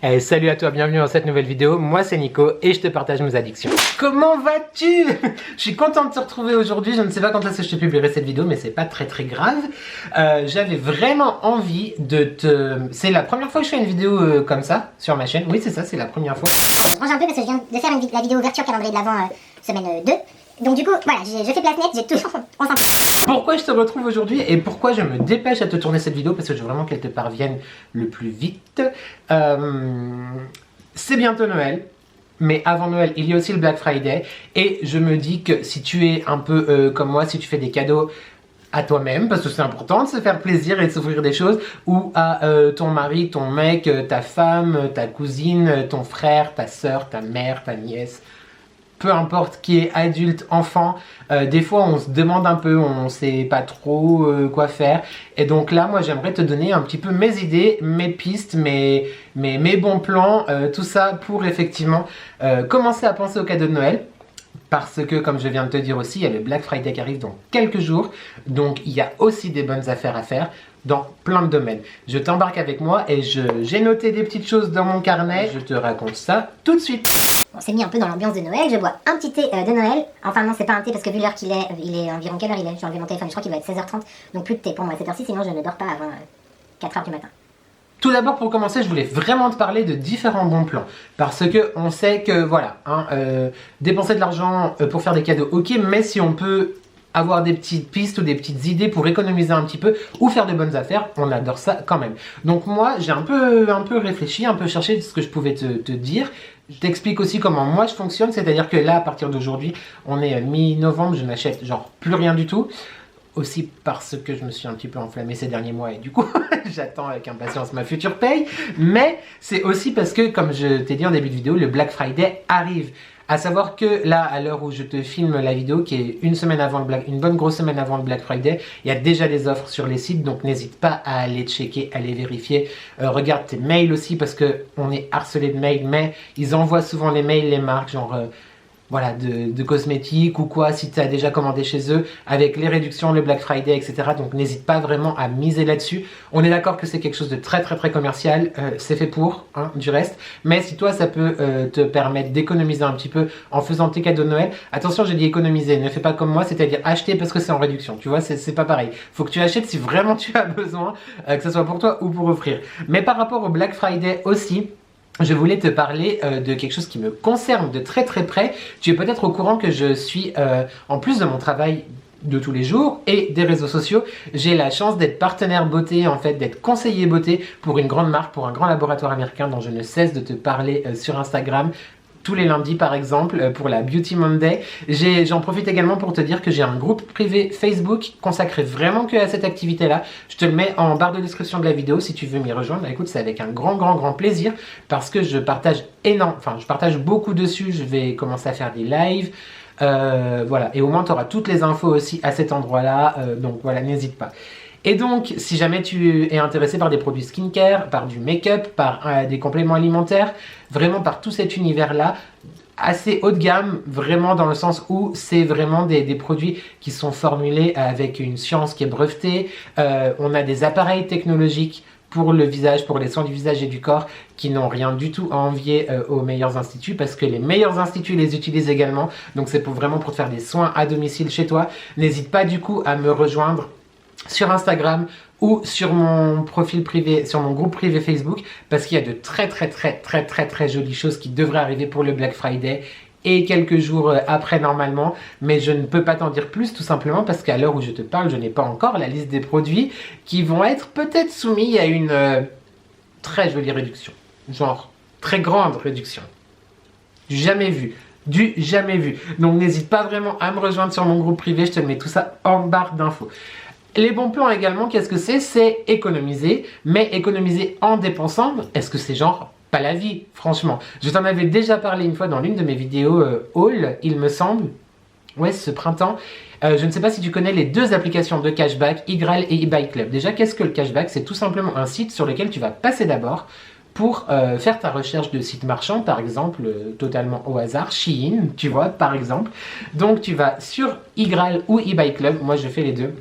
Hey, salut à toi, bienvenue dans cette nouvelle vidéo. Moi c'est Nico et je te partage mes addictions. Comment vas-tu? Je suis content de te retrouver aujourd'hui. Je ne sais pas quand est-ce que je te publierai cette vidéo, mais c'est pas très grave. J'avais vraiment envie de te... C'est la première fois que je fais une vidéo comme ça sur ma chaîne. Oui c'est ça, c'est la première fois. Je range un peu parce que je viens de faire la vidéo ouverture calendrier de l'Avent semaine 2. Donc du coup, voilà, je fais place nette, j'ai toujours... On s'en fout. Pourquoi je te retrouve aujourd'hui et pourquoi je me dépêche à te tourner cette vidéo? Parce que je veux vraiment qu'elle te parvienne le plus vite. C'est bientôt Noël. Mais avant Noël, il y a aussi le Black Friday. Et je me dis que si tu es un peu comme moi, si tu fais des cadeaux à toi-même, parce que c'est important de se faire plaisir et de s'offrir des choses, ou à ton mari, ton mec, ta femme, ta cousine, ton frère, ta soeur, ta mère, ta nièce, peu importe qui est adulte, enfant, des fois on se demande un peu, on sait pas trop quoi faire. Et donc là, moi j'aimerais te donner un petit peu mes idées, mes pistes, mes bons plans, tout ça pour effectivement commencer à penser aux cadeaux de Noël. Parce que, comme je viens de te dire aussi, il y a le Black Friday qui arrive dans quelques jours. Donc il y a aussi des bonnes affaires à faire dans plein de domaines. Je t'embarque avec moi et j'ai noté des petites choses dans mon carnet. Je te raconte ça tout de suite. On s'est mis un peu dans l'ambiance de Noël, je bois un petit thé de Noël. Enfin non, c'est pas un thé parce que vu l'heure qu'il est, il est environ quelle heure il est? J'ai enlevé mon téléphone, je crois qu'il va être 16h30. Donc plus de thé pour moi à cette heure-ci, sinon je ne dors pas avant 4h du matin. Tout d'abord, pour commencer, je voulais vraiment te parler de différents bons plans. Parce que on sait que, voilà, dépenser de l'argent pour faire des cadeaux, ok, mais si on peut avoir des petites pistes ou des petites idées pour économiser un petit peu ou faire de bonnes affaires, on adore ça quand même. Donc moi, j'ai un peu réfléchi, un peu cherché ce que je pouvais te dire. Je t'explique aussi comment moi je fonctionne, c'est-à-dire que là, à partir d'aujourd'hui, on est mi-novembre, je n'achète genre plus rien du tout. Aussi parce que je me suis un petit peu enflammé ces derniers mois et du coup j'attends avec impatience ma future paye. Mais c'est aussi parce que, comme je t'ai dit en début de vidéo, le Black Friday arrive. À savoir que là, à l'heure où je te filme la vidéo, qui est une bonne grosse semaine avant le Black Friday, il y a déjà des offres sur les sites, donc n'hésite pas à aller checker, à les vérifier. Regarde tes mails aussi, parce que on est harcelé de mails, mais ils envoient souvent les mails, les marques, genre... voilà, de cosmétiques ou quoi, si tu as déjà commandé chez eux, avec les réductions, le Black Friday, etc. Donc n'hésite pas vraiment à miser là-dessus. On est d'accord que c'est quelque chose de très commercial, c'est fait pour, hein, du reste. Mais si toi, ça peut te permettre d'économiser un petit peu en faisant tes cadeaux de Noël, attention, j'ai dit économiser, ne fais pas comme moi, c'est-à-dire acheter parce que c'est en réduction, tu vois, c'est pas pareil. Faut que tu achètes si vraiment tu as besoin, que ce soit pour toi ou pour offrir. Mais par rapport au Black Friday aussi, je voulais te parler de quelque chose qui me concerne de très près. Tu es peut-être au courant que je suis, en plus de mon travail de tous les jours et des réseaux sociaux, j'ai la chance d'être partenaire beauté, en fait, d'être conseiller beauté pour une grande marque, pour un grand laboratoire américain dont je ne cesse de te parler sur Instagram. Tous les lundis par exemple pour la Beauty Monday. J'en profite également pour te dire que j'ai un groupe privé Facebook consacré vraiment que à cette activité là. Je te le mets en barre de description de la vidéo si tu veux m'y rejoindre. Bah, écoute, c'est avec un grand plaisir parce que je partage je partage beaucoup dessus. Je vais commencer à faire des lives. Voilà, et au moins tu auras toutes les infos aussi à cet endroit là, donc voilà, n'hésite pas. Et donc, si jamais tu es intéressé par des produits skincare, par du make-up, par des compléments alimentaires, vraiment par tout cet univers-là, assez haut de gamme, vraiment dans le sens où c'est vraiment des produits qui sont formulés avec une science qui est brevetée. On a des appareils technologiques pour le visage, pour les soins du visage et du corps, qui n'ont rien du tout à envier aux meilleurs instituts, parce que les meilleurs instituts les utilisent également. Donc c'est vraiment pour te faire des soins à domicile chez toi. N'hésite pas du coup à me rejoindre sur Instagram ou sur mon profil privé, sur mon groupe privé Facebook, parce qu'il y a de très jolies choses qui devraient arriver pour le Black Friday et quelques jours après normalement, mais je ne peux pas t'en dire plus tout simplement parce qu'à l'heure où je te parle, je n'ai pas encore la liste des produits qui vont être peut-être soumis à une très jolie réduction, genre très grande réduction, du jamais vu. Du jamais vu. Donc n'hésite pas vraiment à me rejoindre sur mon groupe privé, je te mets tout ça en barre d'infos. Les bons plans également, qu'est-ce que c'est? C'est économiser, mais économiser en dépensant, est-ce que c'est genre pas la vie, franchement? Je t'en avais déjà parlé une fois dans l'une de mes vidéos haul, il me semble, ouais, ce printemps. Je ne sais pas si tu connais les deux applications de cashback, Igral et eBay Club. Déjà, qu'est-ce que le cashback? C'est tout simplement un site sur lequel tu vas passer d'abord pour faire ta recherche de sites marchands, par exemple, totalement au hasard, Shein, tu vois, par exemple. Donc, tu vas sur Igral ou eBay Club, moi je fais les deux.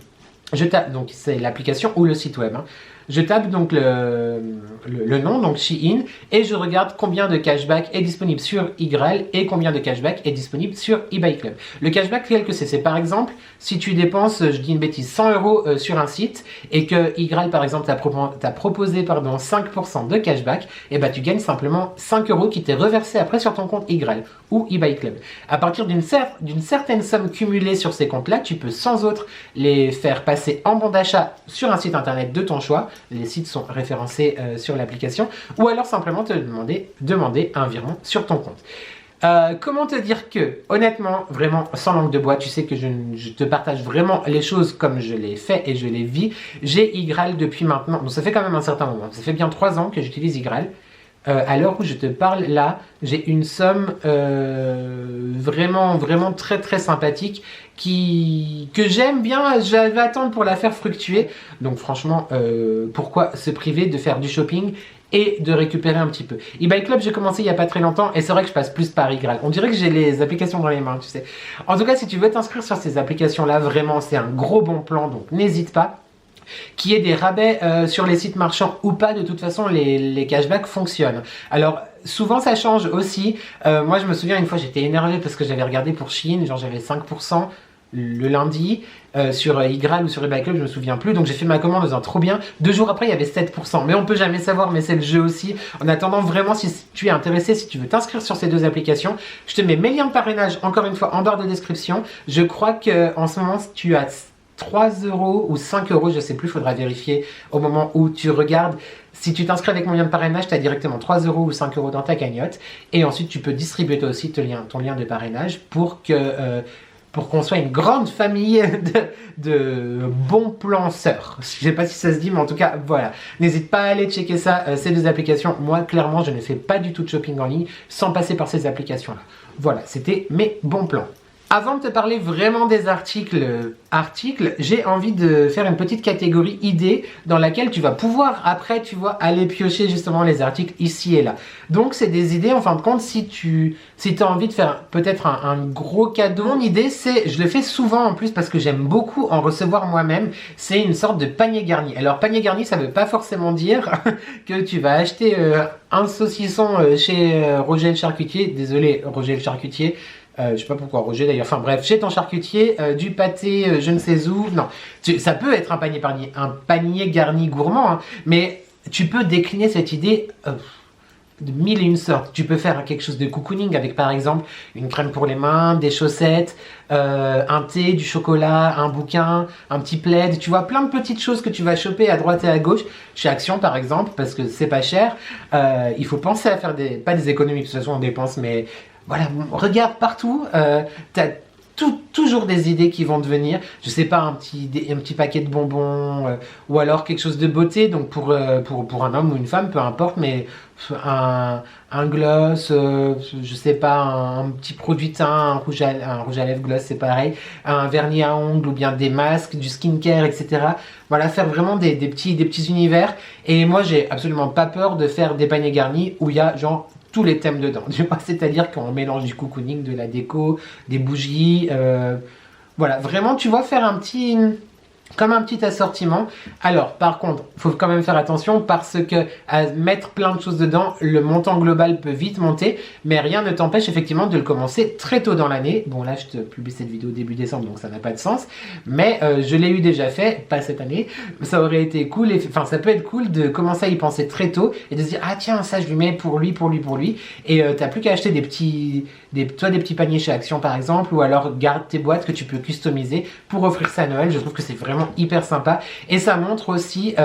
Donc c'est l'application ou le site web, hein. Je tape donc le nom, donc Shein, et je regarde combien de cashback est disponible sur Ygraal et combien de cashback est disponible sur eBay Club. Le cashback, quel que c'est par exemple, si tu dépenses, je dis une bêtise, 100 € sur un site et que Ygraal par exemple t'a proposé 5% de cashback, et bah tu gagnes simplement 5 € qui t'est reversé après sur ton compte Ygraal ou eBay Club. À partir d'une certaine somme cumulée sur ces comptes-là, tu peux sans autre les faire passer en bon d'achat sur un site internet de ton choix. Les sites sont référencés sur l'application, ou alors simplement te demander un virement sur ton compte. Comment te dire que, honnêtement, vraiment, sans langue de bois, tu sais que je te partage vraiment les choses comme je les fais et je les vis. J'ai Ygraal depuis maintenant, donc ça fait quand même un certain moment, ça fait bien 3 ans que j'utilise Ygraal. À l'heure où je te parle là, j'ai une somme vraiment très très sympathique que j'aime bien. J'avais attendre pour la faire fructuer. Donc franchement, pourquoi se priver de faire du shopping et de récupérer un petit peu. eBay Club, j'ai commencé il n'y a pas très longtemps et c'est vrai que je passe plus par Ygraal. On dirait que j'ai les applications dans les mains, tu sais. En tout cas, si tu veux t'inscrire sur ces applications-là, vraiment, c'est un gros bon plan, donc n'hésite pas. Qu'il y ait des rabais sur les sites marchands ou pas, de toute façon les cashbacks fonctionnent. Alors souvent ça change aussi. Moi je me souviens une fois j'étais énervé parce que j'avais regardé pour Shein, genre j'avais 5% le lundi sur Ygraal ou sur eBay Club, je me souviens plus, donc j'ai fait ma commande en disant trop bien. 2 jours après il y avait 7%, mais on peut jamais savoir, mais c'est le jeu aussi. En attendant, vraiment, si tu es intéressé, si tu veux t'inscrire sur ces 2 applications, je te mets mes liens de parrainage encore une fois en barre de description. Je crois que en ce moment tu as 3 € ou 5 €, je sais plus, il faudra vérifier au moment où tu regardes. Si tu t'inscris avec mon lien de parrainage, tu as directement 3 € ou 5 € dans ta cagnotte. Et ensuite, tu peux distribuer toi aussi ton lien de parrainage pour qu'on soit une grande famille de bons planceurs. Je sais pas si ça se dit, mais en tout cas, voilà. N'hésite pas à aller checker ça, ces 2 applications. Moi, clairement, je ne fais pas du tout de shopping en ligne sans passer par ces applications-là. Voilà, c'était mes bons plans. Avant de te parler vraiment des articles, j'ai envie de faire une petite catégorie idées dans laquelle tu vas pouvoir après, tu vois, aller piocher justement les articles ici et là. Donc c'est des idées en fin de compte si tu as envie de faire peut-être un gros cadeau. Mon idée c'est, je le fais souvent en plus parce que j'aime beaucoup en recevoir moi-même, c'est une sorte de panier garni. Alors panier garni ça veut pas forcément dire que tu vas acheter un saucisson chez Roger le charcutier, désolé Roger le charcutier. Je sais pas pourquoi Roger d'ailleurs, enfin bref, chez ton charcutier, du pâté je ne sais où, non, ça peut être un panier garni gourmand, hein, mais tu peux décliner cette idée de 1001 sortes. Tu peux faire quelque chose de cocooning avec par exemple une crème pour les mains, des chaussettes, un thé, du chocolat, un bouquin, un petit plaid, tu vois, plein de petites choses que tu vas choper à droite et à gauche, chez Action par exemple, parce que c'est pas cher. Il faut penser à faire pas des économies, de toute façon on dépense, mais voilà, regarde partout, t'as toujours des idées qui vont te venir. Je sais pas, un petit paquet de bonbons, ou alors quelque chose de beauté, donc pour un homme ou une femme, peu importe, mais un gloss, je sais pas, un petit produit teint, un rouge à lèvres gloss, c'est pareil, un vernis à ongles ou bien des masques, du skincare, etc. Voilà, faire vraiment des petits univers. Et moi, j'ai absolument pas peur de faire des paniers garnis où il y a genre tous les thèmes dedans, c'est-à-dire qu'on mélange du cocooning, de la déco, des bougies, voilà, vraiment tu vois faire comme un petit assortiment. Alors par contre, il faut quand même faire attention parce que à mettre plein de choses dedans, le montant global peut vite monter, mais rien ne t'empêche effectivement de le commencer très tôt dans l'année. Bon là je te publie cette vidéo début décembre donc ça n'a pas de sens, mais je l'ai eu déjà fait, pas cette année, ça aurait été cool, enfin ça peut être cool de commencer à y penser très tôt et de se dire ah tiens ça je lui mets pour lui, et t'as plus qu'à acheter des petits paniers chez Action par exemple, ou alors garde tes boîtes que tu peux customiser pour offrir ça à Noël. Je trouve que c'est vraiment hyper sympa et ça montre aussi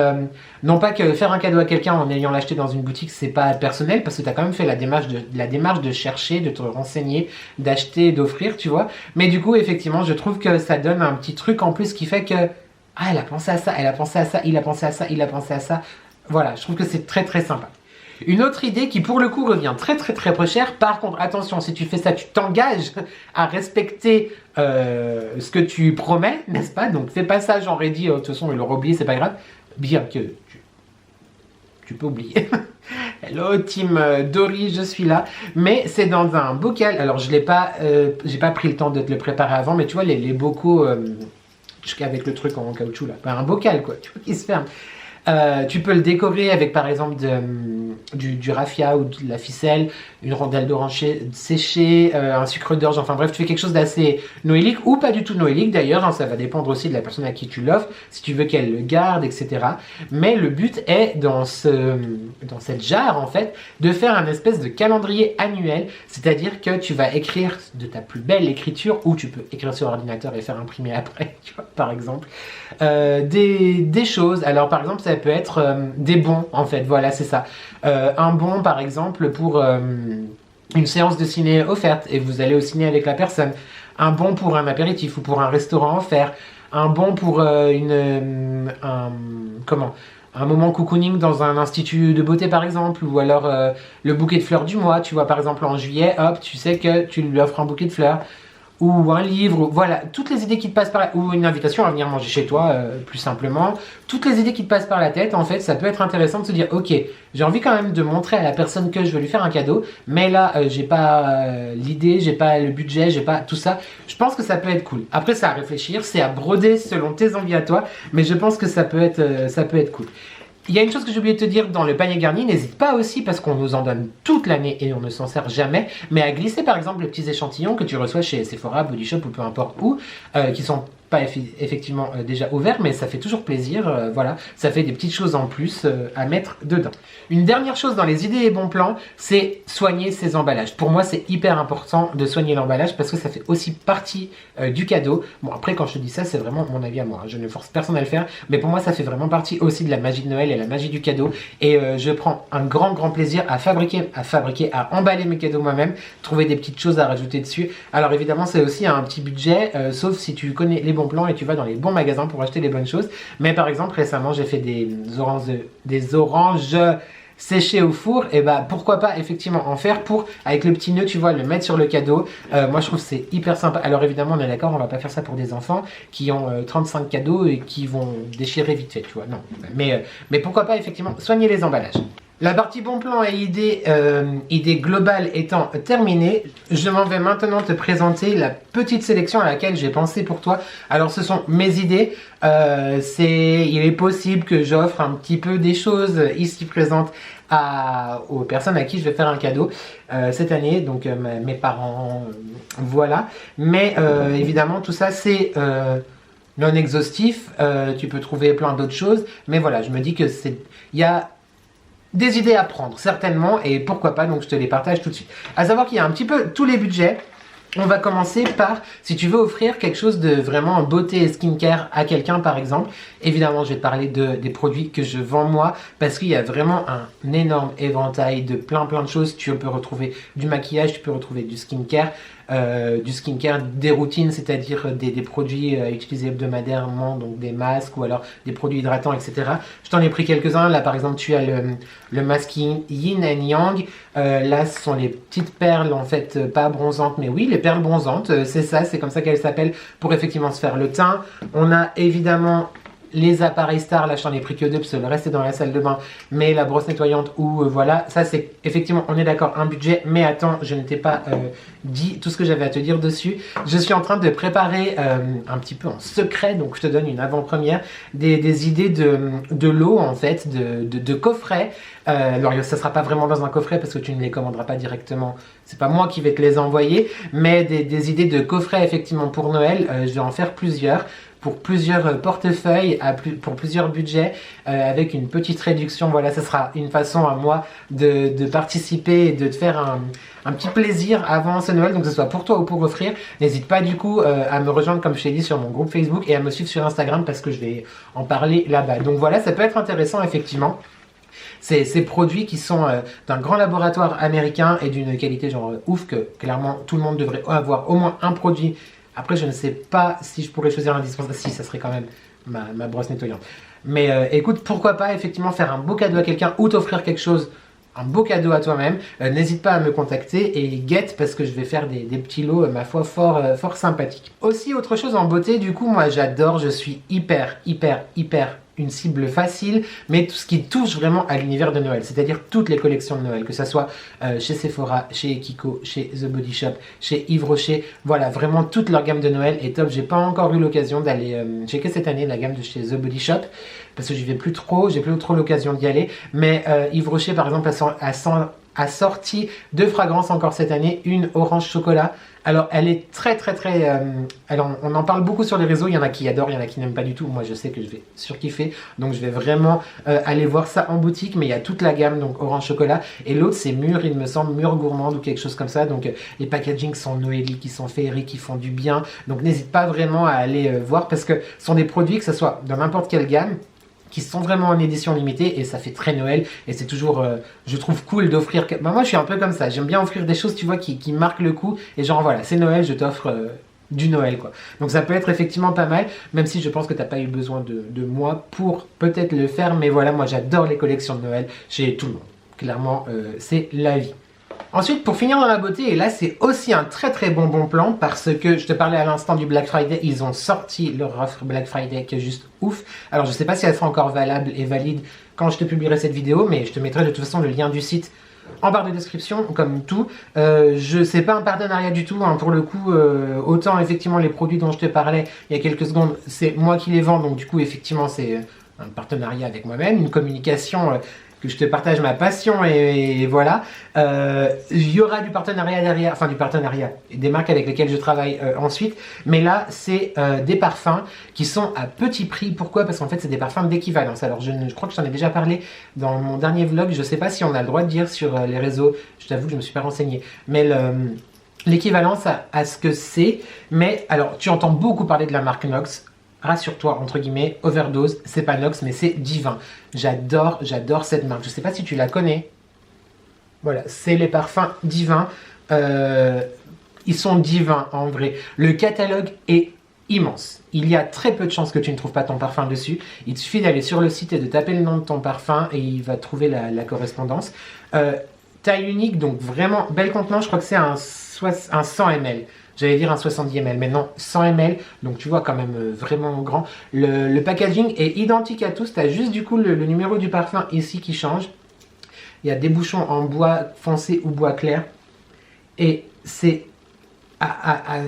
non pas que faire un cadeau à quelqu'un en ayant l'acheté dans une boutique c'est pas personnel, parce que tu as quand même fait la démarche de chercher, de te renseigner, d'acheter, d'offrir, tu vois, mais du coup effectivement je trouve que ça donne un petit truc en plus qui fait que ah elle a pensé à ça, elle a pensé à ça, il a pensé à ça, il a pensé à ça, voilà, je trouve que c'est très très sympa. Une autre idée qui pour le coup revient très peu cher, par contre attention, si tu fais ça tu t'engages à respecter ce que tu promets, n'est-ce pas, donc fais pas ça genre dit de toute façon il l'aura oublié, c'est pas grave, bien que tu peux oublier. Hello team Dory, je suis là, mais c'est dans un bocal, alors je l'ai pas, j'ai pas pris le temps de te le préparer avant, mais tu vois les bocaux avec le truc en caoutchouc là, pas un bocal quoi, tu vois qui se ferme. Tu peux le décorer avec par exemple du raffia ou de la ficelle, une rondelle d'orange séchée, un sucre d'orge, enfin bref, tu fais quelque chose d'assez noélique ou pas du tout noélique d'ailleurs, hein, ça va dépendre aussi de la personne à qui tu l'offres, si tu veux qu'elle le garde, etc. Mais le but est dans cette jarre en fait, de faire un espèce de calendrier annuel, c'est-à-dire que tu vas écrire de ta plus belle écriture, ou tu peux écrire sur ordinateur et faire imprimer après, tu vois, par exemple, des choses. Alors par exemple, ça peut être des bons en fait, voilà, c'est ça. Un bon par exemple pour une séance de ciné offerte et vous allez au ciné avec la personne. Un bon pour un apéritif ou pour un restaurant offert. Un bon pour un moment cocooning dans un institut de beauté par exemple, ou alors le bouquet de fleurs du mois, tu vois, par exemple en juillet, hop, tu sais que tu lui offres un bouquet de fleurs, ou un livre, voilà, toutes les idées qui te passent par la... ou une invitation à venir manger chez toi, plus simplement, toutes les idées qui te passent par la tête, en fait, ça peut être intéressant de se dire, ok, j'ai envie quand même de montrer à la personne que je veux lui faire un cadeau, mais là, j'ai pas l'idée, j'ai pas le budget, j'ai pas tout ça, je pense que ça peut être cool. Après, c'est à réfléchir, c'est à broder selon tes envies à toi, mais je pense que ça peut être cool. Il y a une chose que j'ai oublié de te dire dans le panier garni, n'hésite pas aussi, parce qu'on nous en donne toute l'année et on ne s'en sert jamais, mais à glisser par exemple les petits échantillons que tu reçois chez Sephora, Body Shop ou peu importe où, qui sont pas effectivement déjà ouverts, mais ça fait toujours plaisir, voilà, ça fait des petites choses en plus à mettre dedans. Une dernière chose dans les idées et bons plans, c'est soigner ses emballages. Pour moi, c'est hyper important de soigner l'emballage parce que ça fait aussi partie du cadeau. Bon, après, quand je te dis ça, c'est vraiment mon avis à moi, hein. Je ne force personne à le faire, mais pour moi, ça fait vraiment partie aussi de la magie de Noël et la magie du cadeau. Et je prends un grand plaisir à emballer mes cadeaux moi-même, trouver des petites choses à rajouter dessus. Alors évidemment, c'est aussi un petit budget, sauf si tu connais les bons plans et tu vas dans les bons magasins pour acheter les bonnes choses. Mais par exemple, récemment, j'ai fait des oranges séchées au four, et bah pourquoi pas effectivement en faire pour, avec le petit nœud, tu vois, le mettre sur le cadeau. Moi je trouve que c'est hyper sympa. Alors évidemment, on est d'accord, on va pas faire ça pour des enfants qui ont 35 cadeaux et qui vont déchirer vite fait, tu vois, non. Mais pourquoi pas effectivement soigner les emballages. La partie bon plan et idée globale étant terminée, je m'en vais maintenant te présenter la petite sélection à laquelle j'ai pensé pour toi. Alors ce sont mes idées, il est possible que j'offre un petit peu des choses ici présentes aux personnes à qui je vais faire un cadeau cette année, donc mes parents, voilà. Mais évidemment tout ça c'est... non exhaustif, tu peux trouver plein d'autres choses, mais voilà, je me dis que il y a des idées à prendre, certainement, et pourquoi pas, donc je te les partage tout de suite. À savoir qu'il y a un petit peu tous les budgets. On va commencer par, si tu veux offrir quelque chose de vraiment beauté et skincare à quelqu'un par exemple, évidemment je vais te parler des produits que je vends moi, parce qu'il y a vraiment un énorme éventail de plein de choses. Tu peux retrouver du maquillage, tu peux retrouver du skincare, des routines, c'est-à-dire des produits utilisés hebdomadairement, donc des masques ou alors des produits hydratants, etc. Je t'en ai pris quelques-uns. Là par exemple tu as le masque Yin and Yang. Là ce sont les petites perles en fait, pas bronzantes, mais oui, les perles bronzantes, c'est ça, c'est comme ça qu'elles s'appellent, pour effectivement se faire le teint. On a évidemment les appareils Star, là je t'en ai pris que 2 parce que le reste est dans la salle de bain, mais la brosse nettoyante ou voilà, ça c'est effectivement, on est d'accord, un budget, mais attends, je ne t'ai pas dit tout ce que j'avais à te dire dessus. Je suis en train de préparer un petit peu en secret, donc je te donne une avant-première, des idées de lots en fait, de coffrets. Alors ça sera pas vraiment dans un coffret parce que tu ne les commanderas pas directement, c'est pas moi qui vais te les envoyer, mais des idées de coffrets effectivement pour Noël, je vais en faire plusieurs, pour plusieurs portefeuilles, pour plusieurs budgets, avec une petite réduction. Voilà, ça sera une façon à moi de participer et de te faire un petit plaisir avant ce Noël, donc que ce soit pour toi ou pour offrir. N'hésite pas du coup à me rejoindre, comme je t'ai dit, sur mon groupe Facebook et à me suivre sur Instagram parce que je vais en parler là-bas. Donc voilà, ça peut être intéressant effectivement. Ces produits qui sont d'un grand laboratoire américain et d'une qualité genre ouf, que clairement tout le monde devrait avoir au moins un produit. Après, je ne sais pas si je pourrais choisir l'indispensable. Si, ça serait quand même ma brosse nettoyante. Mais écoute, pourquoi pas effectivement faire un beau cadeau à quelqu'un ou t'offrir quelque chose, un beau cadeau à toi-même. N'hésite pas à me contacter et guette parce que je vais faire des petits lots, ma foi, fort sympathiques. Aussi, autre chose en beauté, du coup, moi j'adore, je suis hyper une cible facile, mais tout ce qui touche vraiment à l'univers de Noël, c'est-à-dire toutes les collections de Noël, que ce soit chez Sephora, chez Kiko, chez The Body Shop, chez Yves Rocher, voilà, vraiment toute leur gamme de Noël est top. J'ai pas encore eu l'occasion d'aller checker cette année la gamme de chez The Body Shop, parce que j'y vais plus trop, j'ai plus trop l'occasion d'y aller, mais Yves Rocher par exemple a sorti 2 fragrances encore cette année, une orange chocolat. Alors elle est très, alors, on en parle beaucoup sur les réseaux, il y en a qui adorent, il y en a qui n'aiment pas du tout. Moi je sais que je vais surkiffer, donc je vais vraiment aller voir ça en boutique, mais il y a toute la gamme, donc orange chocolat, et l'autre c'est mûr, il me semble, mûr gourmande ou quelque chose comme ça. Donc les packagings sont noéliques, qui sont féeriques, qui font du bien, donc n'hésite pas vraiment à aller voir, parce que ce sont des produits, que ce soit dans n'importe quelle gamme, qui sont vraiment en édition limitée, et ça fait très Noël, et c'est toujours, je trouve, cool d'offrir. Bah, moi je suis un peu comme ça, j'aime bien offrir des choses, tu vois, qui marquent le coup, et genre voilà, c'est Noël, je t'offre du Noël, quoi. Donc ça peut être effectivement pas mal, même si je pense que t'as pas eu besoin de moi pour peut-être le faire, mais voilà, moi j'adore les collections de Noël chez tout le monde. Clairement, c'est la vie. Ensuite, pour finir dans la beauté, et là c'est aussi un très bon plan, parce que je te parlais à l'instant du Black Friday, ils ont sorti leur offre Black Friday qui est juste ouf. Alors je sais pas si elle sera encore valable et valide quand je te publierai cette vidéo, mais je te mettrai de toute façon le lien du site en barre de description, comme tout. C'est pas un partenariat du tout, hein, pour le coup. Autant effectivement les produits dont je te parlais il y a quelques secondes, c'est moi qui les vends, donc du coup effectivement c'est un partenariat avec moi-même, une communication que je te partage ma passion, et voilà. Il y aura du partenariat derrière, enfin du partenariat, des marques avec lesquelles je travaille ensuite, mais là c'est des parfums qui sont à petit prix. Pourquoi? Parce qu'en fait c'est des parfums d'équivalence. Alors je crois que je t'en ai déjà parlé dans mon dernier vlog, je sais pas si on a le droit de dire sur les réseaux, je t'avoue que je me suis pas renseigné, mais l'équivalence à ce que c'est. Mais alors tu entends beaucoup parler de la marque Nox. Rassure-toi, entre guillemets, Overdose, c'est pas Nox, mais c'est Divin. J'adore cette marque. Je sais pas si tu la connais. Voilà, c'est les parfums Divin. Ils sont divins en vrai. Le catalogue est immense. Il y a très peu de chances que tu ne trouves pas ton parfum dessus. Il te suffit d'aller sur le site et de taper le nom de ton parfum, et il va trouver la correspondance. Taille unique, donc vraiment belle contenance. Je crois que c'est un 100 ml. J'allais dire un 70 ml, mais non, 100 ml, donc tu vois quand même vraiment grand. Le packaging est identique à tous, tu as juste du coup le numéro du parfum ici qui change. Il y a des bouchons en bois foncé ou bois clair, et c'est à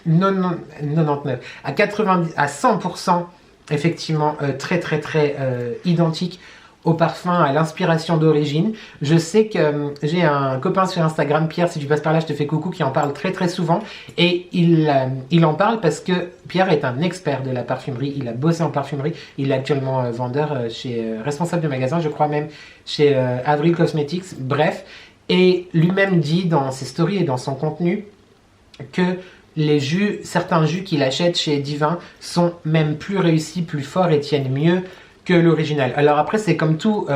99, à 90, à 100% effectivement très identique au parfum, à l'inspiration d'origine. Je sais que j'ai un copain sur Instagram, Pierre, si tu passes par là, je te fais coucou, qui en parle très souvent. Et il en parle parce que Pierre est un expert de la parfumerie. Il a bossé en parfumerie. Il est actuellement vendeur responsable de magasin, je crois même, chez Avril Cosmetics. Bref. Et lui-même dit dans ses stories et dans son contenu que certains jus qu'il achète chez Divin sont même plus réussis, plus forts et tiennent mieux que l'original. Alors après c'est comme tout,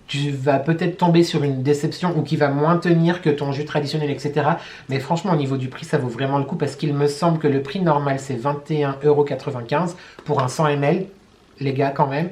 tu vas peut-être tomber sur une déception ou qui va moins tenir que ton jus traditionnel, etc. Mais franchement au niveau du prix ça vaut vraiment le coup, parce qu'il me semble que le prix normal c'est 21,95 € pour un 100 ml, les gars quand même.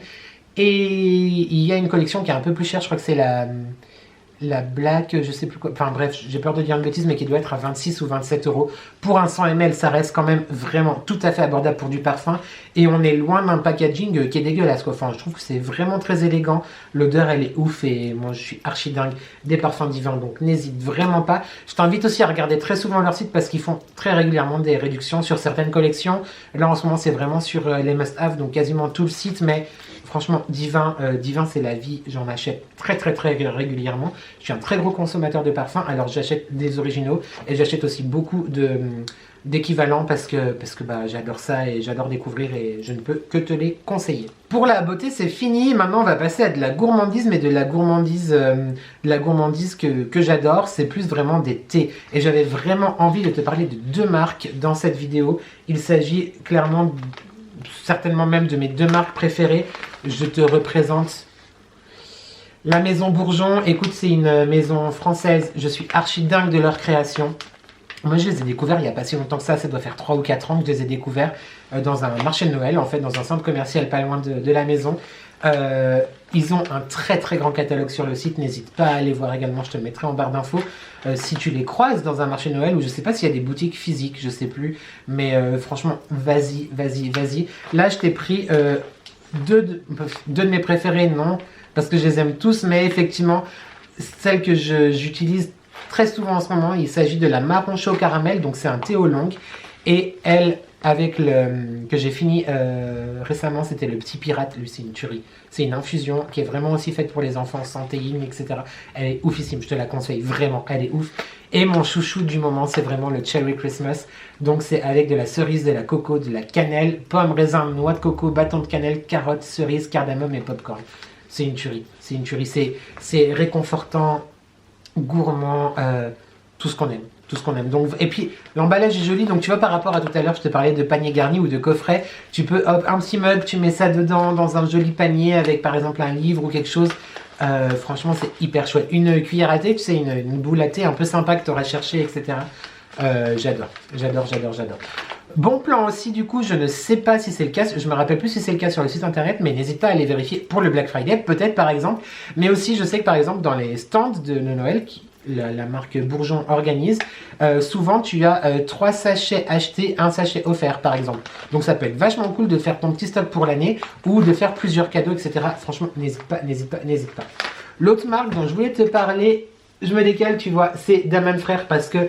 Et il y a une collection qui est un peu plus chère, je crois que c'est la Black, je sais plus quoi, enfin bref, j'ai peur de dire une bêtise, mais qui doit être à 26 ou 27 €. Pour un 100 ml, ça reste quand même vraiment tout à fait abordable pour du parfum, et on est loin d'un packaging qui est dégueulasse, quoi. Enfin, je trouve que c'est vraiment très élégant, l'odeur elle est ouf, et moi je suis archi dingue des parfums Divin, donc n'hésite vraiment pas. Je t'invite aussi à regarder très souvent leur site, parce qu'ils font très régulièrement des réductions sur certaines collections. Là en ce moment c'est vraiment sur les must-have, donc quasiment tout le site, mais franchement, Divin c'est la vie, j'en achète très régulièrement. Je suis un très gros consommateur de parfums, alors j'achète des originaux, et j'achète aussi beaucoup d'équivalents, parce que bah, j'adore ça, et j'adore découvrir, et je ne peux que te les conseiller. Pour la beauté c'est fini, maintenant on va passer à de la gourmandise, mais de la gourmandise que j'adore. C'est plus vraiment des thés, et j'avais vraiment envie de te parler de 2 marques dans cette vidéo. Il s'agit clairement, certainement même, de mes 2 marques préférées. Je te représente la maison Bourgeon. Écoute, c'est une maison française, je suis archi dingue de leur création. Moi je les ai découverts il n'y a pas si longtemps que ça doit faire 3 ou 4 ans que je les ai découverts dans un marché de Noël, en fait dans un centre commercial pas loin de la maison. Ils ont un très grand catalogue sur le site, n'hésite pas à aller voir également, je te le mettrai en barre d'infos. Si tu les croises dans un marché de Noël, ou je sais pas s'il y a des boutiques physiques, je sais plus, mais franchement vas-y. Là je t'ai pris deux de mes préférés, non, parce que je les aime tous, mais effectivement, celle que j'utilise très souvent en ce moment, il s'agit de la marron chaud caramel, donc c'est un thé au long, et elle, avec le que j'ai fini récemment, c'était le petit pirate, lui c'est une tuerie. C'est une infusion qui est vraiment aussi faite pour les enfants, santéine, etc. Elle est oufissime, je te la conseille vraiment, elle est ouf. Et mon chouchou du moment, c'est vraiment le Cherry Christmas. Donc c'est avec de la cerise, de la coco, de la cannelle, pomme, raisin, noix de coco, bâton de cannelle, carottes, cerises, cardamome et popcorn. C'est une tuerie, c'est une tuerie. C'est réconfortant, gourmand, tout ce qu'on aime. Tout ce qu'on aime. Donc, et puis l'emballage est joli, donc tu vois par rapport à tout à l'heure, je te parlais de panier garni ou de coffret, tu peux, hop, un petit mug, tu mets ça dedans dans un joli panier avec par exemple un livre ou quelque chose. Franchement c'est hyper chouette. Une cuillère à thé, tu sais, une boule à thé un peu sympa que tu auras cherché, etc. J'adore. Bon plan aussi, du coup, je ne sais pas si c'est le cas, je me rappelle plus si c'est le cas sur le site internet, mais n'hésite pas à aller vérifier pour le Black Friday, peut-être par exemple, mais aussi je sais que par exemple dans les stands de Noël, la marque Bourgeon organise, souvent tu as 3 sachets achetés, 1 sachet offert par exemple. Donc ça peut être vachement cool de faire ton petit stock pour l'année ou de faire plusieurs cadeaux, etc. Franchement, n'hésite pas. L'autre marque dont je voulais te parler, je me décale, tu vois, c'est Daman Frères parce que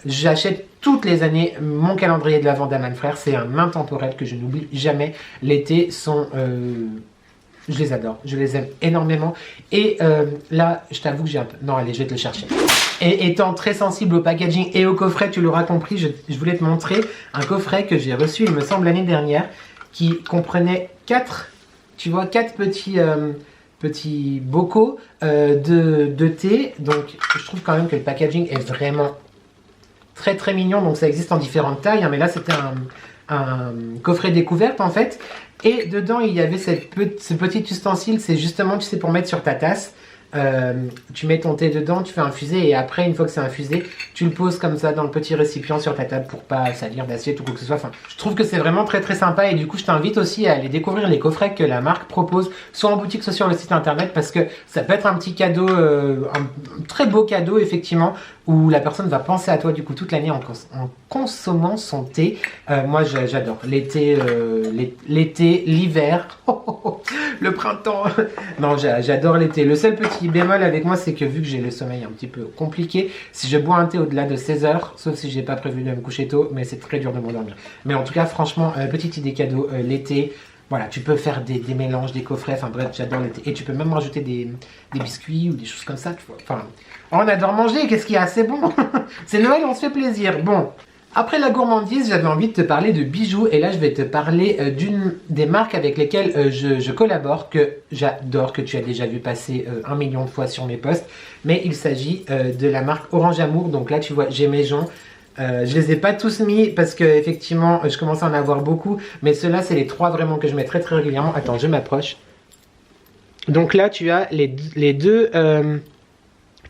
j'achète toutes les années mon calendrier de l'Avent Daman Frères. C'est un intemporel que je n'oublie jamais. L'été sont... je les adore, je les aime énormément. Et là, je t'avoue que j'ai un peu... Non, allez, je vais te le chercher. Et étant très sensible au packaging et au coffret, tu l'auras compris, je voulais te montrer un coffret que j'ai reçu, il me semble, l'année dernière, qui comprenait 4 petits bocaux de thé. Donc, je trouve quand même que le packaging est vraiment très très mignon. Donc, ça existe en différentes tailles, hein, mais là, c'était un coffret découverte, en fait. Et dedans, il y avait ce petit ustensile, c'est justement, tu sais, pour mettre sur ta tasse. Tu mets ton thé dedans, tu fais infuser et après, une fois que c'est infusé, tu le poses comme ça dans le petit récipient sur ta table pour pas salir d'assiette ou quoi que ce soit. Enfin, je trouve que c'est vraiment très très sympa et du coup, je t'invite aussi à aller découvrir les coffrets que la marque propose, soit en boutique, soit sur le site internet, parce que ça peut être un petit cadeau, un très beau cadeau effectivement, où la personne va penser à toi du coup toute l'année en consommant son thé. Moi, j'adore l'été, l'hiver, le printemps. Non, j'adore l'été. Le seul petit bémol avec moi, c'est que vu que j'ai le sommeil un petit peu compliqué, si je bois un thé au-delà de 16 heures, sauf si j'ai pas prévu de me coucher tôt, mais c'est très dur de m'endormir. Mais en tout cas, franchement, petite idée cadeau, l'été. Voilà, tu peux faire des mélanges, des coffrets, enfin bref, j'adore l'été. Et tu peux même rajouter des biscuits ou des choses comme ça, tu vois. Enfin, on adore manger, qu'est-ce qu'il y a? C'est bon. C'est Noël, on se fait plaisir. Bon, après la gourmandise, j'avais envie de te parler de bijoux. Et là, je vais te parler d'une des marques avec lesquelles je collabore, que j'adore, que tu as déjà vu passer 1 million de fois sur mes posts. Mais il s'agit de la marque Orange Amour. Donc là, tu vois, j'ai mes joncs. Je les ai pas tous mis parce que effectivement je commence à en avoir beaucoup, mais ceux-là c'est les 3 vraiment que je mets très très régulièrement. Attends, je m'approche. Donc là tu as les deux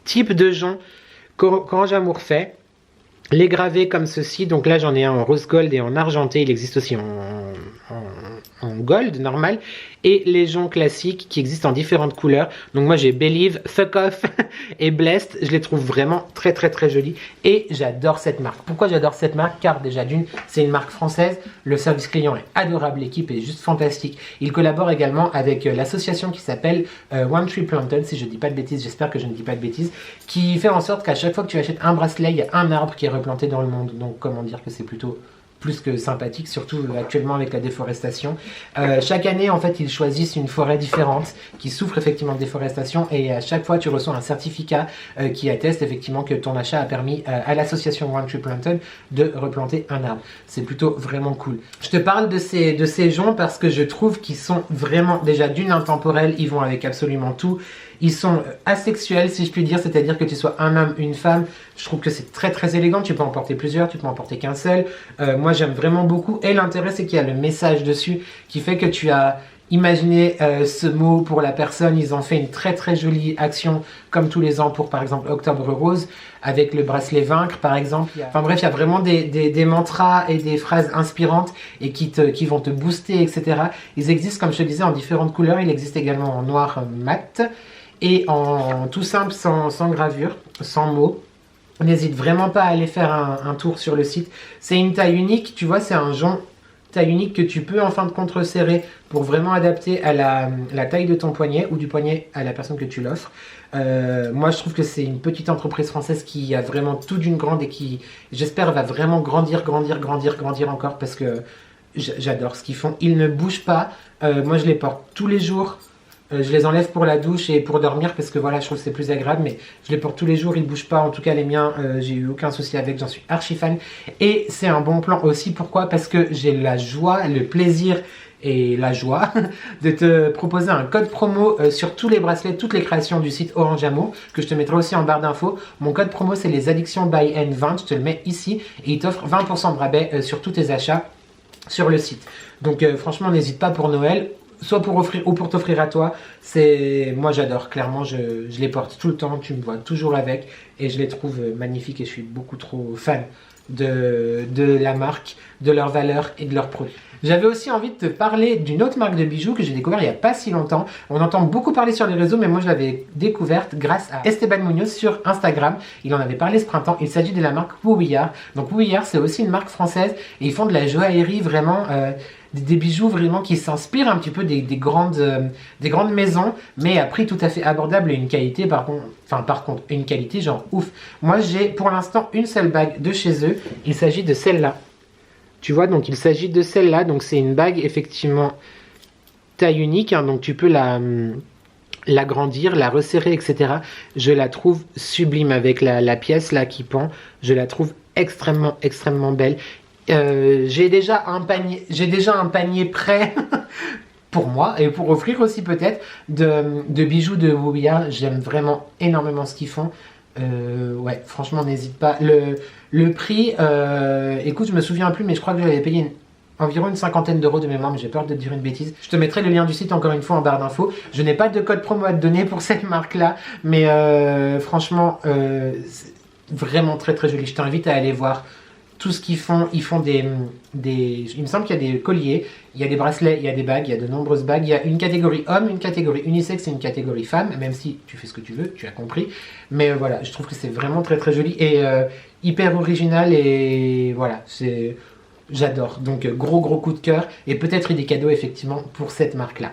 types de joncs qu'Orange Amour fait. Les gravés comme ceci, donc là j'en ai un en rose gold et en argenté, il existe aussi en gold normal, et les joncs classiques qui existent en différentes couleurs. Donc moi j'ai Believe, Fuck Off et Blessed, je les trouve vraiment très très très jolis et j'adore cette marque. Pourquoi j'adore cette marque? Car déjà d'une, c'est une marque française, le service client est adorable, l'équipe est juste fantastique. Il collabore également avec l'association qui s'appelle One Tree Planted, si je dis pas de bêtises, j'espère que je ne dis pas de bêtises, qui fait en sorte qu'à chaque fois que tu achètes un bracelet, il y a un arbre qui est replanté dans le monde. Donc comment dire que c'est plutôt plus que sympathique, surtout actuellement avec la déforestation. Chaque année, en fait, ils choisissent une forêt différente qui souffre effectivement de déforestation et à chaque fois, tu reçois un certificat qui atteste effectivement que ton achat a permis à l'association One Tree Planted de replanter un arbre. C'est plutôt vraiment cool. Je te parle de ces joncs parce que je trouve qu'ils sont vraiment déjà d'une intemporelle, ils vont avec absolument tout. Ils sont asexuels, si je puis dire, c'est-à-dire que tu sois un homme, une femme. Je trouve que c'est très très élégant. Tu peux en porter plusieurs, tu peux en porter qu'un seul. Moi, j'aime vraiment beaucoup. Et l'intérêt, c'est qu'il y a le message dessus qui fait que tu as imaginé ce mot pour la personne. Ils ont fait une très très jolie action, comme tous les ans pour par exemple Octobre Rose, avec le bracelet Vaincre par exemple. Enfin bref, il y a vraiment des mantras et des phrases inspirantes et qui vont te booster, etc. Ils existent, comme je te disais, en différentes couleurs. Il existe également en noir mat et en tout simple, sans gravure, sans mots. N'hésite vraiment pas à aller faire un tour sur le site. C'est une taille unique, tu vois, c'est un jonc taille unique que tu peux en fin de compte resserrer pour vraiment adapter à la taille de ton poignet ou du poignet à la personne que tu l'offres. Moi je trouve que c'est une petite entreprise française qui a vraiment tout d'une grande et qui j'espère va vraiment grandir encore parce que j'adore ce qu'ils font. Ils ne bougent pas, moi je les porte tous les jours. Je les enlève pour la douche et pour dormir parce que voilà, je trouve que c'est plus agréable, mais je les porte tous les jours, ils ne bougent pas. En tout cas, les miens, j'ai eu aucun souci avec, j'en suis archi fan. Et c'est un bon plan aussi, pourquoi? Parce que j'ai la joie, le plaisir et la joie de te proposer un code promo sur tous les bracelets, toutes les créations du site Orange Amo, que je te mettrai aussi en barre d'infos. Mon code promo, c'est les addictions by N20, je te le mets ici, et il t'offre 20% de rabais sur tous tes achats sur le site. Donc franchement, n'hésite pas pour Noël. Soit pour offrir ou pour t'offrir à toi, moi j'adore, clairement je les porte tout le temps, tu me vois toujours avec et je les trouve magnifiques et je suis beaucoup trop fan de la marque, de leurs valeurs et de leurs produits. J'avais aussi envie de te parler d'une autre marque de bijoux que j'ai découvert il n'y a pas si longtemps. On entend beaucoup parler sur les réseaux, mais moi je l'avais découverte grâce à Esteban Munoz sur Instagram. Il en avait parlé ce printemps. Il s'agit de la marque Wuillard. Donc Wuillard, c'est aussi une marque française et ils font de la joaillerie vraiment... des bijoux vraiment qui s'inspirent un petit peu des grandes maisons, mais à prix tout à fait abordable et une qualité par contre une qualité genre ouf. Moi j'ai pour l'instant une seule bague de chez eux, il s'agit de celle-là. Tu vois, donc il s'agit de celle-là, donc c'est une bague effectivement taille unique, hein, donc tu peux l'agrandir, la resserrer, etc. Je la trouve sublime avec la pièce là qui pend, je la trouve extrêmement belle. J'ai déjà un panier prêt pour moi et pour offrir aussi peut-être de bijoux de Wuillard. J'aime vraiment énormément ce qu'ils font. Ouais, franchement, n'hésite pas. Le prix, écoute, je me souviens plus, mais je crois que j'avais payé environ une cinquantaine d'euros de mémoire, mais j'ai peur de te dire une bêtise. Je te mettrai le lien du site encore une fois en barre d'infos. Je n'ai pas de code promo à te donner pour cette marque-là, mais franchement, c'est vraiment très joli. Je t'invite à aller voir tout ce qu'ils font. Ils font il me semble qu'il y a des colliers, il y a des bracelets, il y a des bagues, il y a de nombreuses bagues. Il y a une catégorie homme, une catégorie unisexe et une catégorie femme, même si tu fais ce que tu veux, tu as compris. Mais voilà, je trouve que c'est vraiment très joli et hyper original et voilà, j'adore. Donc gros coup de cœur et peut-être des cadeaux effectivement pour cette marque-là.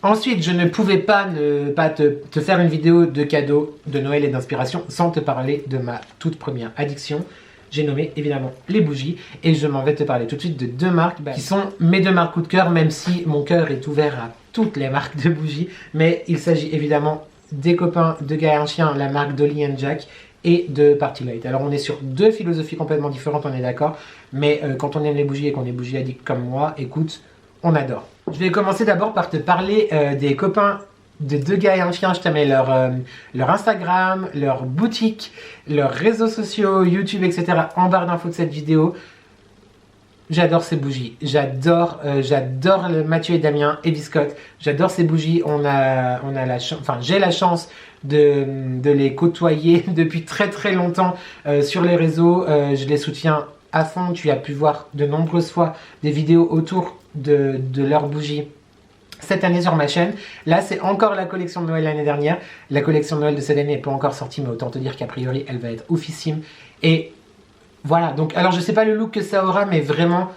Ensuite, je ne pouvais pas ne pas te faire une vidéo de cadeaux de Noël et d'inspiration sans te parler de ma toute première addiction. J'ai nommé évidemment les bougies et je m'en vais te parler tout de suite de deux marques qui sont mes deux marques coup de cœur, même si mon cœur est ouvert à toutes les marques de bougies. Mais il s'agit évidemment des copains de Gaël un chien, la marque Dolly & Jack et de Party Light. Alors on est sur deux philosophies complètement différentes, on est d'accord, mais quand on aime les bougies et qu'on est bougie addict comme moi, écoute, on adore. Je vais commencer d'abord par te parler des copains de deux gars et un chien. Je te mets leur Instagram, leur boutique, leurs réseaux sociaux, YouTube, etc. en barre d'infos de cette vidéo. J'adore ces bougies. J'adore le Mathieu et Damien et Biscotte. J'adore ces bougies. J'ai la chance de les côtoyer depuis très longtemps sur les réseaux. Je les soutiens à fond. Tu as pu voir de nombreuses fois des vidéos autour de leurs bougies cette année sur ma chaîne. Là, c'est encore la collection de Noël l'année dernière. La collection de Noël de cette année n'est pas encore sortie, mais autant te dire qu'a priori, elle va être oufissime. Et voilà, donc, alors je sais pas le look que ça aura, mais vraiment,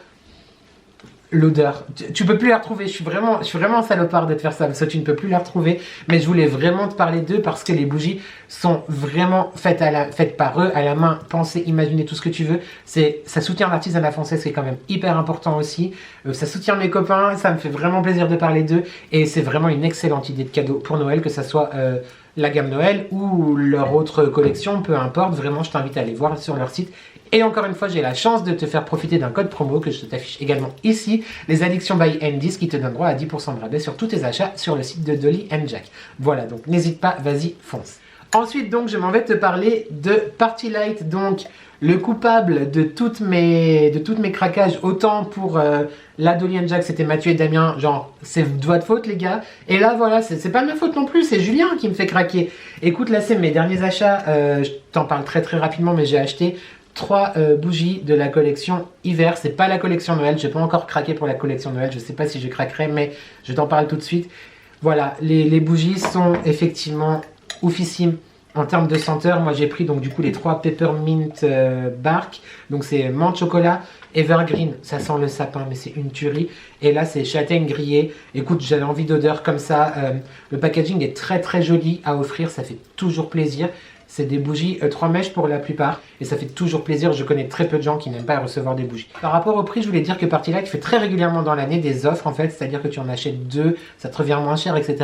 l'odeur. Tu peux plus la retrouver. Je suis vraiment un salopard de te faire ça, parce que tu ne peux plus la retrouver. Mais je voulais vraiment te parler d'eux, parce que les bougies sont vraiment faites par eux, à la main, pensées, imaginées, tout ce que tu veux. Ça soutient l'artisanat français, c'est quand même hyper important aussi. Ça soutient mes copains, ça me fait vraiment plaisir de parler d'eux. Et c'est vraiment une excellente idée de cadeau pour Noël, que ça soit la gamme Noël ou leur autre collection, peu importe. Vraiment, je t'invite à aller voir sur leur site. Et encore une fois, j'ai la chance de te faire profiter d'un code promo que je t'affiche également ici, les addictions by N10, qui te donne droit à 10% de rabais sur tous tes achats sur le site de Dolly & Jack. Voilà, donc n'hésite pas, vas-y, fonce. Ensuite, donc, je m'en vais te parler de Party Light, donc le coupable de toutes mes craquages, autant pour la Dolly & Jack, c'était Mathieu et Damien, genre, c'est de votre faute les gars, et là voilà, c'est pas ma faute non plus, c'est Julien qui me fait craquer. Écoute, là c'est mes derniers achats, je t'en parle très rapidement, mais j'ai acheté 3 bougies de la collection hiver. C'est pas la collection Noël, j'ai pas encore craqué pour la collection Noël, je sais pas si je craquerai, mais je t'en parle tout de suite. Voilà, les bougies sont effectivement oufissimes. En termes de senteur, moi j'ai pris donc du coup les 3 Peppermint Bark. Donc c'est menthe chocolat, evergreen, ça sent le sapin mais c'est une tuerie. Et là c'est châtaigne grillée. Écoute, j'avais envie d'odeur comme ça. Le packaging est très très joli à offrir, ça fait toujours plaisir. C'est des bougies 3 mèches pour la plupart et ça fait toujours plaisir. Je connais très peu de gens qui n'aiment pas recevoir des bougies. Par rapport au prix, je voulais dire que Partylight fait très régulièrement dans l'année des offres en fait, c'est-à-dire que tu en achètes 2, ça te revient moins cher, etc.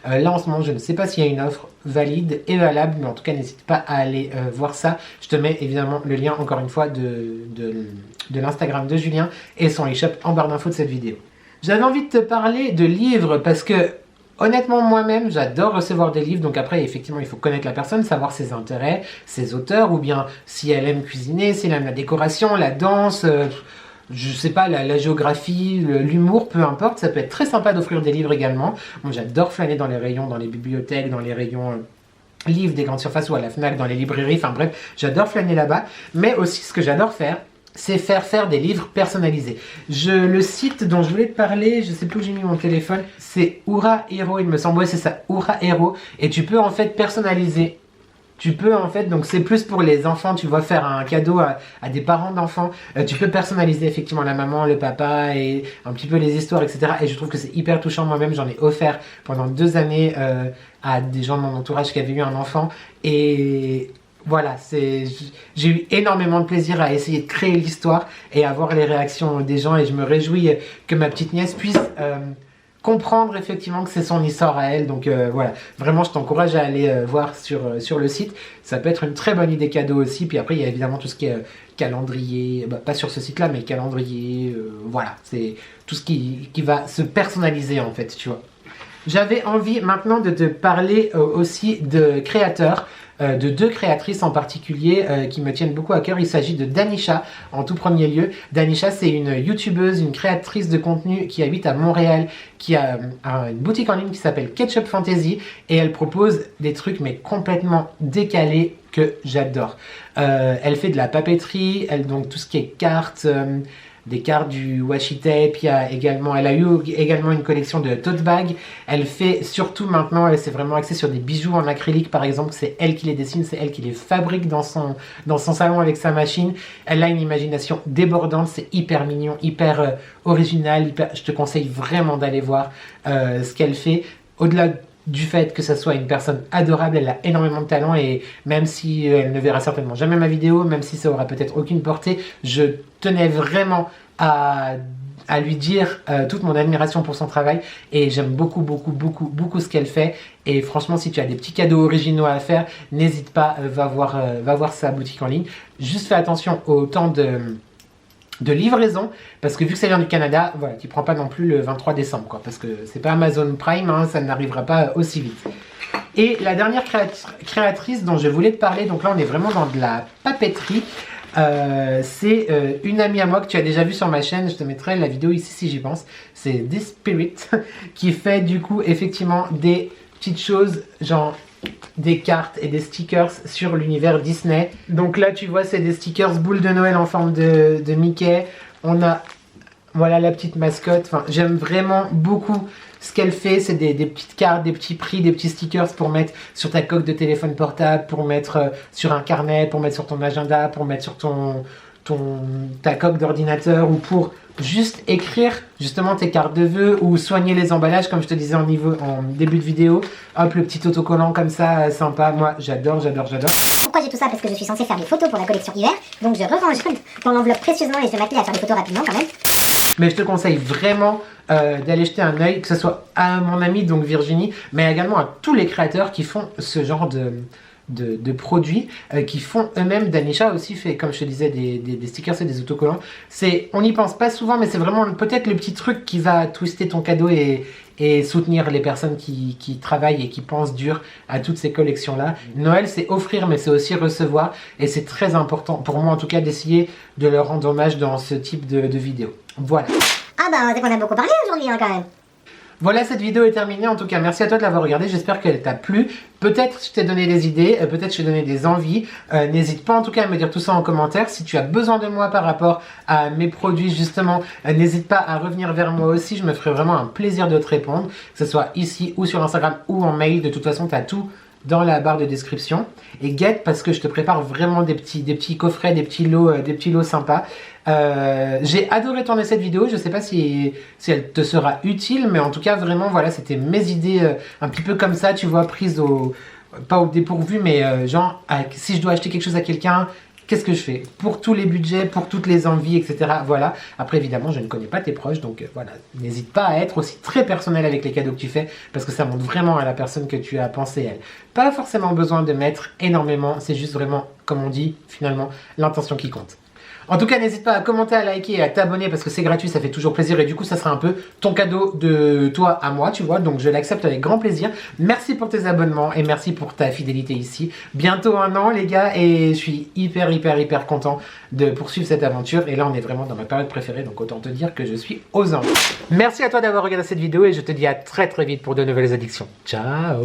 Là en ce moment, je ne sais pas s'il y a une offre valide et valable, mais en tout cas n'hésite pas à aller voir ça. Je te mets évidemment le lien encore une fois de l'Instagram de Julien et son e-shop en barre d'infos de cette vidéo. J'avais envie de te parler de livres parce que honnêtement, moi-même, j'adore recevoir des livres. Donc après, effectivement, il faut connaître la personne, savoir ses intérêts, ses auteurs, ou bien si elle aime cuisiner, si elle aime la décoration, la danse, je sais pas, la géographie, l'humour, peu importe. Ça peut être très sympa d'offrir des livres également. Moi, j'adore flâner dans les rayons, dans les bibliothèques, dans les rayons livres des grandes surfaces ou à la FNAC, dans les librairies. Enfin bref, j'adore flâner là-bas. Mais aussi, ce que j'adore faire, c'est faire des livres personnalisés. Le site dont je voulais te parler, je sais plus où j'ai mis mon téléphone, c'est Oura Hero, il me semble, ouais c'est ça, Oura Hero, et tu peux en fait personnaliser. Tu peux en fait, donc c'est plus pour les enfants, tu vas faire un cadeau à des parents d'enfants, tu peux personnaliser effectivement la maman, le papa et un petit peu les histoires, etc. Et je trouve que c'est hyper touchant, moi-même j'en ai offert pendant 2 années à des gens de mon entourage qui avaient eu un enfant et... Voilà, j'ai eu énormément de plaisir à essayer de créer l'histoire et à voir les réactions des gens et je me réjouis que ma petite nièce puisse comprendre effectivement que c'est son histoire à elle. Donc voilà, vraiment je t'encourage à aller voir sur le site. Ça peut être une très bonne idée cadeau aussi. Puis après il y a évidemment tout ce qui est calendrier, bah, pas sur ce site-là mais calendrier, voilà, c'est tout ce qui va se personnaliser en fait, tu vois. J'avais envie maintenant de te parler aussi de créateurs. De 2 créatrices en particulier qui me tiennent beaucoup à cœur. Il s'agit de Danisha en tout premier lieu. Danisha, c'est une youtubeuse, une créatrice de contenu qui habite à Montréal, qui a une boutique en ligne qui s'appelle Ketchup Fantasy et elle propose des trucs mais complètement décalés que j'adore. Elle fait de la papeterie, donc tout ce qui est cartes, des cartes du washi tape, elle a eu également une collection de tote bags. Elle fait surtout maintenant, elle s'est vraiment axée sur des bijoux en acrylique par exemple, c'est elle qui les dessine, c'est elle qui les fabrique dans son salon avec sa machine. Elle a une imagination débordante, c'est hyper mignon, hyper original, je te conseille vraiment d'aller voir ce qu'elle fait. Au-delà du fait que ça soit une personne adorable, elle a énormément de talent et même si elle ne verra certainement jamais ma vidéo, même si ça aura peut-être aucune portée, je tenais vraiment à lui dire toute mon admiration pour son travail et j'aime beaucoup ce qu'elle fait et franchement si tu as des petits cadeaux originaux à faire, n'hésite pas, va voir sa boutique en ligne. Juste fais attention au temps de livraison parce que vu que ça vient du Canada, voilà, tu prends pas non plus le 23 décembre quoi, parce que c'est pas Amazon Prime, hein, ça n'arrivera pas aussi vite. Et la dernière créatrice dont je voulais te parler, donc là on est vraiment dans de la papeterie, c'est une amie à moi que tu as déjà vu sur ma chaîne, je te mettrai la vidéo ici si j'y pense, c'est This Spirit qui fait du coup effectivement des petites choses genre des cartes et des stickers sur l'univers Disney. Donc là tu vois c'est des stickers boules de Noël en forme de Mickey. On a voilà la petite mascotte. Enfin, j'aime vraiment beaucoup ce qu'elle fait. C'est des petites cartes, des petits prix, des petits stickers pour mettre sur ta coque de téléphone portable, pour mettre sur un carnet, pour mettre sur ton agenda, pour mettre sur ta coque d'ordinateur ou pour juste écrire justement tes cartes de vœux ou soigner les emballages comme je te disais en début de vidéo. Hop, le petit autocollant comme ça, sympa. Moi, j'adore. Pourquoi j'ai tout ça? Parce que je suis censée faire des photos pour la collection hiver. Donc je rerange dans l'enveloppe précieusement et je vais m'atteler à faire des photos rapidement quand même. Mais je te conseille vraiment d'aller jeter un œil, que ce soit à mon amie donc Virginie, mais également à tous les créateurs qui font ce genre de produits, qui font eux-mêmes. Danisha aussi fait, comme je te disais, des stickers et des autocollants. On n'y pense pas souvent, mais c'est vraiment peut-être le petit truc qui va twister ton cadeau et soutenir les personnes qui travaillent et qui pensent dur à toutes ces collections-là. Noël, c'est offrir, mais c'est aussi recevoir. Et c'est très important, pour moi en tout cas, d'essayer de leur rendre hommage dans ce type de vidéo. Voilà. Ah bah, c'est qu'on a beaucoup parlé aujourd'hui hein, quand même. Voilà, cette vidéo est terminée. En tout cas, merci à toi de l'avoir regardée. J'espère qu'elle t'a plu. Peut-être je t'ai donné des idées, peut-être je t'ai donné des envies. N'hésite pas en tout cas à me dire tout ça en commentaire. Si tu as besoin de moi par rapport à mes produits justement, n'hésite pas à revenir vers moi aussi. Je me ferai vraiment un plaisir de te répondre, que ce soit ici ou sur Instagram ou en mail. De toute façon, tu as tout dans la barre de description. Et guette parce que je te prépare vraiment des petits coffrets, des petits lots sympas. J'ai adoré tourner cette vidéo, je sais pas si elle te sera utile, mais en tout cas vraiment voilà, c'était mes idées un petit peu comme ça, tu vois, prises pas au dépourvu, mais genre si je dois acheter quelque chose à quelqu'un, qu'est-ce que je fais? Pour tous les budgets, pour toutes les envies, etc. Voilà. Après, évidemment, je ne connais pas tes proches, donc voilà. N'hésite pas à être aussi très personnel avec les cadeaux que tu fais, parce que ça montre vraiment à la personne que tu as pensé elle. Pas forcément besoin de mettre énormément, c'est juste vraiment, comme on dit, finalement, l'intention qui compte. En tout cas, n'hésite pas à commenter, à liker et à t'abonner parce que c'est gratuit, ça fait toujours plaisir et du coup, ça sera un peu ton cadeau de toi à moi, tu vois. Donc, je l'accepte avec grand plaisir. Merci pour tes abonnements et merci pour ta fidélité ici. Bientôt 1 an, les gars, et je suis hyper content de poursuivre cette aventure. Et là, on est vraiment dans ma période préférée, donc autant te dire que je suis aux anges. Merci à toi d'avoir regardé cette vidéo et je te dis à très vite pour de nouvelles addictions. Ciao!